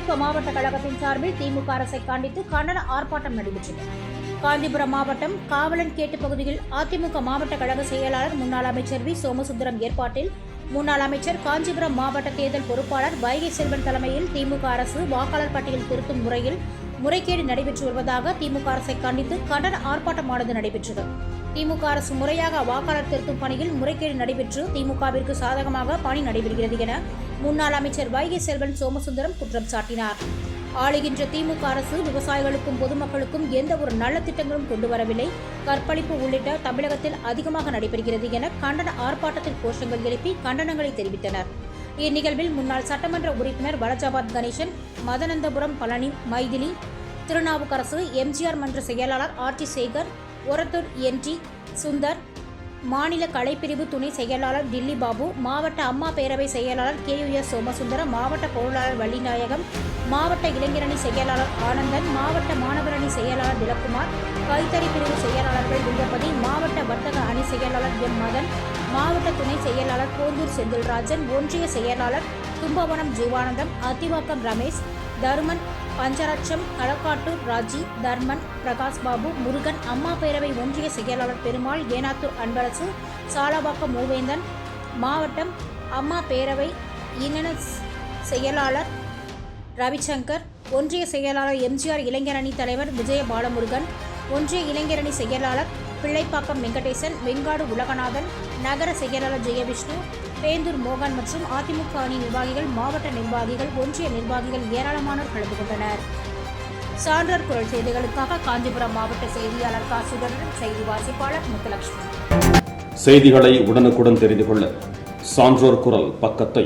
அதிமுக மாவட்ட கழகத்தின் சார்பில் திமுக அரசை கண்டித்து கண்டன ஆர்ப்பாட்டம் நடைபெற்றது. காஞ்சிபுரம் மாவட்டம் காவலன்கேட்டு பகுதியில் அதிமுக மாவட்ட கழக செயலாளர் முன்னாள் அமைச்சர் வி. சோமசுந்தரம் ஏற்பாட்டில் முன்னாள் அமைச்சர், காஞ்சிபுரம் மாவட்ட தேர்தல் பொறுப்பாளர் வைகை செல்வன் தலைமையில் திமுக அரசு வாக்காளர் பட்டியல் திருத்தும் முறையில் முறைகேடு நடைபெற்று வருவதாக திமுக அரசை கண்டித்து கண்டன ஆர்ப்பாட்டமானது நடைபெற்றது. திமுக அரசு முறையாக வாக்காளர் திருத்தும் பணியில் முறைகேடு நடைபெற்று திமுகவிற்கு சாதகமாக பணி நடைபெறுகிறது என முன்னாள் அமைச்சர் வைகை செல்வன் சோமசுந்தரம் குற்றம் சாட்டினார். ஆளுகின்ற திமுக அரசு விவசாயிகளுக்கும் பொதுமக்களுக்கும் எந்த ஒரு நல்ல திட்டங்களும் கொண்டு வரவில்லை, கற்பழிப்பு உள்ளிட்ட தமிழகத்தில் அதிகமாக நடைபெறுகிறது என கண்டன ஆர்ப்பாட்டத்தில் கோஷங்கள் எழுப்பி கண்டனங்களை தெரிவித்தனர். இந்நிகழ்வில் முன்னாள் சட்டமன்ற உறுப்பினர் வலஜாபாத் கணேசன், மதனந்தபுரம் பழனி மைதிலி, திருநாவுக்கரசு, எம்ஜிஆர் மன்ற செயலாளர் ஆர்.டி. சேகர், ஒரத்தூர் என்.டி. சுந்தர், மாநில கலைப்பிரிவு துணை செயலாளர் டில்லி பாபு, மாவட்ட அம்மா பேரவை செயலாளர் KUS சோமசுந்தரம், மாவட்ட பொருளாளர் வள்ளிநாயகம், மாவட்ட இளைஞரணி செயலாளர் ஆனந்தன், மாவட்ட மாணவரணி செயலாளர் திலக்குமார், கைத்தறி பிரிவு செயலாளர்கள் லிங்கபதி, மாவட்ட வர்த்தக அணி செயலாளர் எம். மதன், மாவட்ட துணை செயலாளர் போந்தூர் செந்தில்ராஜன், ஒன்றிய செயலாளர் தும்பவனம் ஜீவானந்தம், அத்திவாக்கம் ரமேஷ், தருமன், பஞ்சரட்சம், களக்காட்டூர் ராஜி, தர்மன், பிரகாஷ் பாபு, முருகன், அம்மா பேரவை ஒன்றிய செயலாளர் பெருமாள், ஏனாத்தூர் அன்பரசு, சாலவாக்கம் மூவேந்தன், மாவட்டம் அம்மா பேரவை இணை செயலாளர் ரவிசங்கர், ஒன்றிய செயலாளர் எம்ஜிஆர் இளைஞரணி தலைவர் விஜய பாலமுருகன், ஒன்றிய இளைஞரணி செயலாளர் பிள்ளைப்பாக்கம் வெங்கடேசன், வெங்காடு உலகநாதன், நகர செயலாளர் ஜெயவிஷ்ணு, பேந்தூர் மோகன் மற்றும் அதிமுக அணி நிர்வாகிகள், மாவட்ட நிர்வாகிகள், ஒன்றிய நிர்வாகிகள் ஏராளமானோர் கலந்து கொண்டனர். சான்றோர் குரல் செய்திகளுக்காக காஞ்சிபுரம் மாவட்ட செய்தியாளர் காசுடன் செய்தி வாசிப்பாளர் முத்துலட்சுமி. செய்திகளை உடனுக்குடன் தெரிந்து கொள்ள சான்றோர் குரல் பக்கத்தை